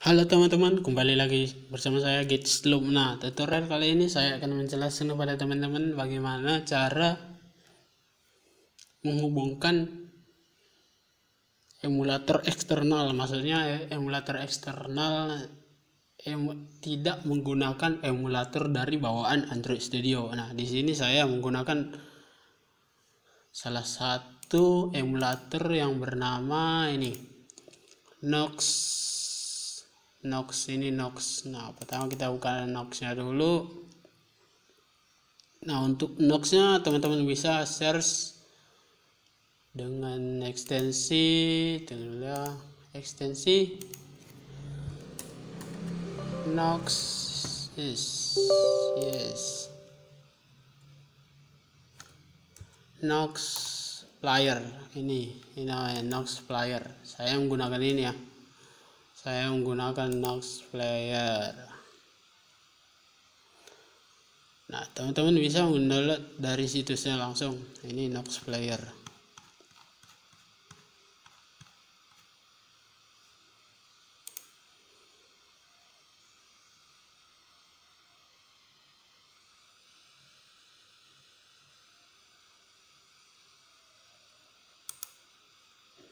Halo teman-teman, kembali lagi bersama saya Gitsloom. Nah, tutorial kali ini saya akan menjelaskan kepada teman-teman bagaimana cara menghubungkan emulator eksternal. Maksudnya emulator eksternal tidak menggunakan emulator dari bawaan Android Studio. Nah, di sini saya menggunakan salah satu emulator yang bernama ini Nox. Nah, pertama kita buka Nox-nya dulu. Nah, untuk Nox-nya teman-teman bisa search dengan ekstensi Nox Nox Player. Ini namanya Nox Player. Saya menggunakan ini ya. Saya menggunakan Nox Player. Nah, teman-teman bisa mendownload dari situsnya langsung. Ini Nox Player.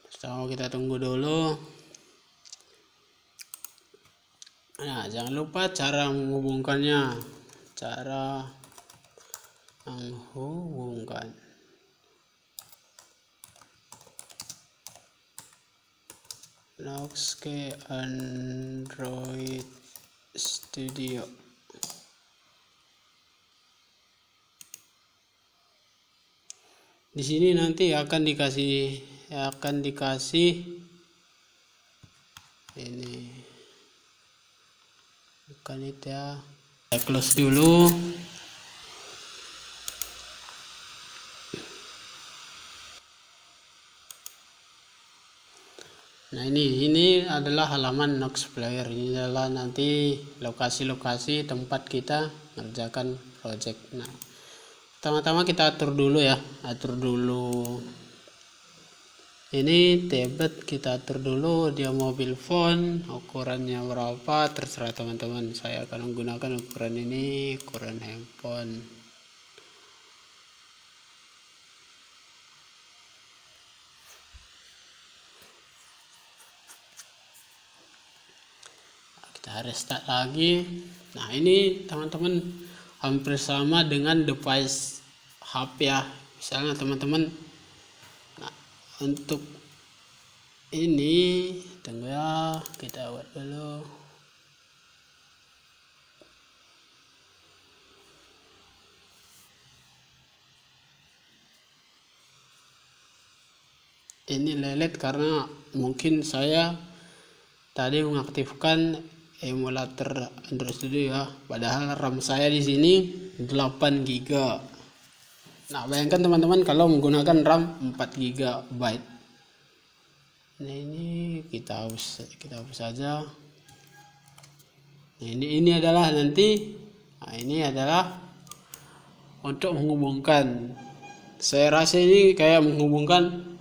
Pertama kita tunggu dulu. Nah, jangan lupa cara menghubungkannya. Cara menghubungkan Nox ke Android Studio. Di sini nanti akan dikasih ini. Bukan itu ya. Saya close dulu. Nah, ini adalah halaman Nox Player. Ini adalah nanti lokasi-lokasi tempat kita mengerjakan project. Nah, pertama-tama kita atur dulu ya. Atur dulu. Ini tablet kita atur dulu, dia mobile phone, ukurannya berapa terserah teman-teman. Saya akan menggunakan ukuran ini, ukuran handphone. Kita restart lagi. Nah, ini teman-teman hampir sama dengan device HP ya. Misalnya teman-teman, nah, untuk ini tunggu ya, kita buat dulu. Ini lelet karena mungkin saya tadi mengaktifkan emulator Android Studio ya, padahal RAM saya di sini 8 GB. Nah, bayangkan teman-teman kalau menggunakan RAM 4 GB. Nah, ini kita hapus saja. Nah, ini adalah nanti. Nah, ini adalah untuk menghubungkan. Saya rasa ini kayak menghubungkan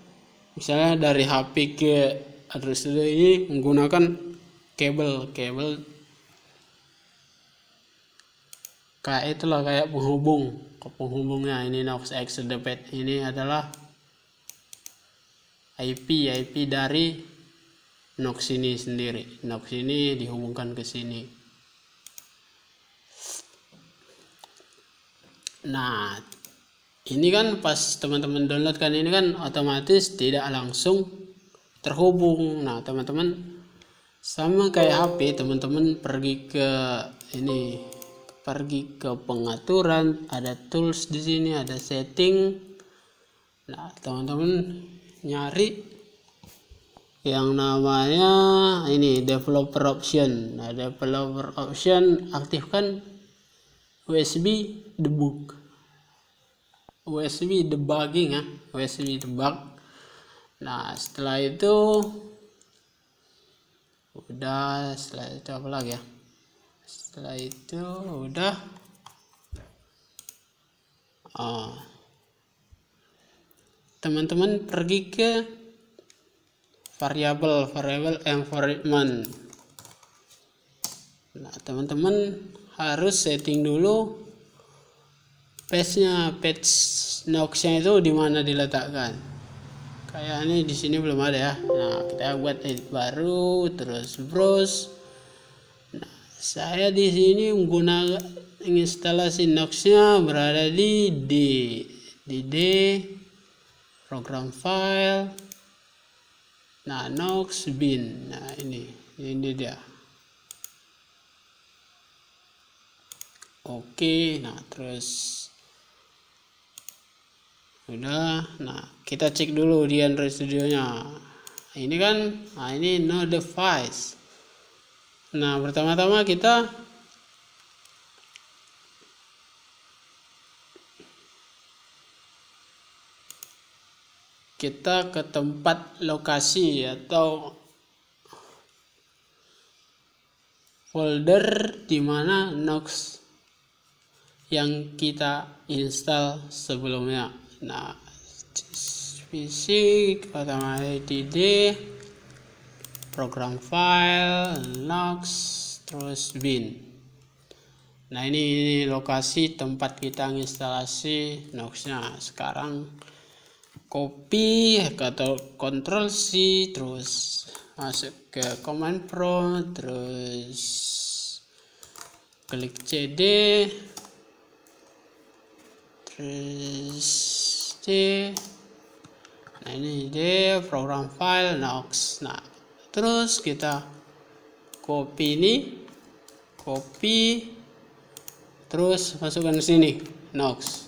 misalnya dari HP ke Android Studio ini menggunakan kabel kayak itulah, kayak penghubungnya. Ini Nox Extended. Ini adalah IP dari Nox ini sendiri. Nox ini dihubungkan ke sini. Nah, ini kan pas teman-teman download kan, ini kan otomatis tidak langsung terhubung. Nah, teman-teman sama kayak HP, teman-teman pergi ke pengaturan, ada tools di sini, ada setting. Nah, teman-teman nyari yang namanya ini developer option. Nah, developer option aktifkan USB debugging ya, USB debug. Nah, setelah itu apa lagi ya? Setelah itu udah teman-teman pergi ke variable environment. Nah, teman-teman harus setting dulu page Nox-nya itu di mana diletakkan. Kayak ini di sini belum ada ya. Nah, kita buat edit baru, terus browse. Nah, saya di sini menggunakan instalasi Nox-nya berada di D program file. Nah, Nox bin. Nah, ini dia. Oke, nah terus udah. Nah, kita cek dulu di Android Studio-nya. Ini kan, nah ini no device. Nah, pertama-tama kita ke tempat lokasi atau folder di mana Nox yang kita install sebelumnya. Nah, PC pertama DD program file Nox terus bin. Nah, ini lokasi tempat kita instalasi Nox-nya. Sekarang copy atau Ctrl C, terus masuk ke command prompt, terus klik CD, terus C. Nah, ini dia program file Nox. Nah, terus kita copy ini, terus masukkan ke sini Nox.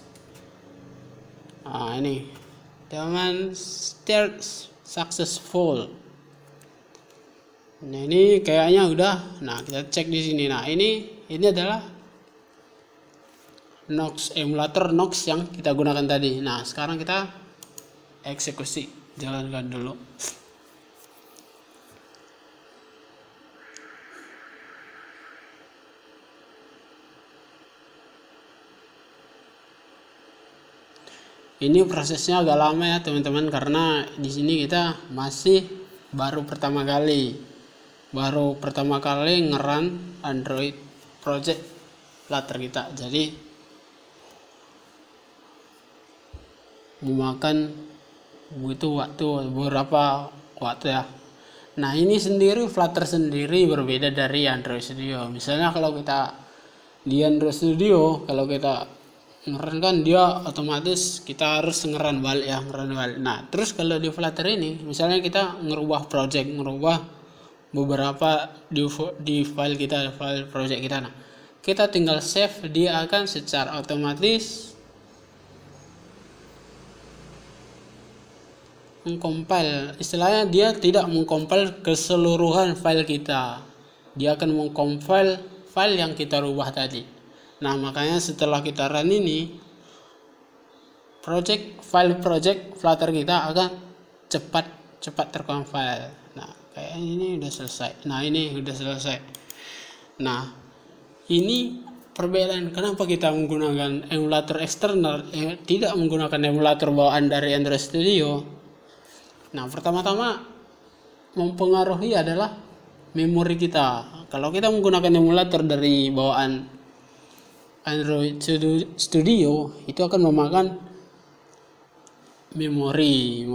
Nah, ini teman start successful. Nah, ini kayaknya udah. Nah, kita cek di sini. Nah, ini adalah Nox, emulator Nox yang kita gunakan tadi. Nah, sekarang kita eksekusi, jalankan dulu. Ini prosesnya agak lama ya teman-teman, karena di sini kita masih baru pertama kali ngeran Android project Flutter kita, jadi memakan butuh beberapa waktu ya. Nah, ini sendiri Flutter sendiri berbeda dari Android Studio. Misalnya kalau kita di Android Studio, kalau kita ngeran kan dia otomatis kita harus ngeran balik. Nah, terus kalau di Flutter ini misalnya kita ngerubah beberapa di file kita, file project kita. Nah, kita tinggal save, dia akan secara otomatis mengcompile. Istilahnya dia tidak mengcompile keseluruhan file kita, dia akan mengcompile file yang kita rubah tadi. Nah, makanya setelah kita run ini, file project Flutter kita akan cepat tercompile. Nah, kayak ini udah selesai. Nah, ini udah selesai. Nah, ini perbedaan kenapa kita menggunakan emulator eksternal, tidak menggunakan emulator bawaan dari Android Studio. Nah, pertama-tama mempengaruhi adalah memori kita. Kalau kita menggunakan emulator dari bawaan Android Studio, itu akan memakan memori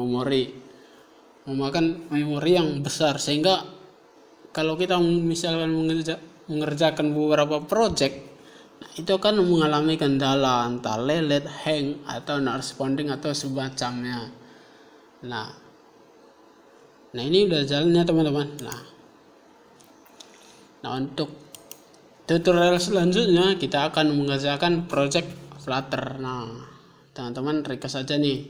yang besar, sehingga kalau kita misalkan mengerjakan beberapa project, itu akan mengalami kendala, entah lelet, hang, atau not responding atau semacamnya. Nah, ini udah jalannya teman-teman. Nah, untuk tutorial selanjutnya kita akan mengerjakan project Flutter. Nah, teman-teman request saja nih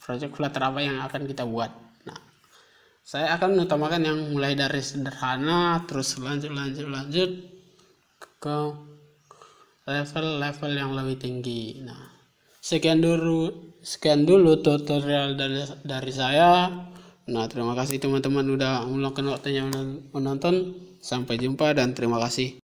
project Flutter apa yang akan kita buat. Nah, saya akan mengutamakan yang mulai dari sederhana terus lanjut ke level yang lebih tinggi. Nah, sekian dulu tutorial dari saya. Nah, terima kasih teman-teman udah meluangkan waktunya menonton. Sampai jumpa dan terima kasih.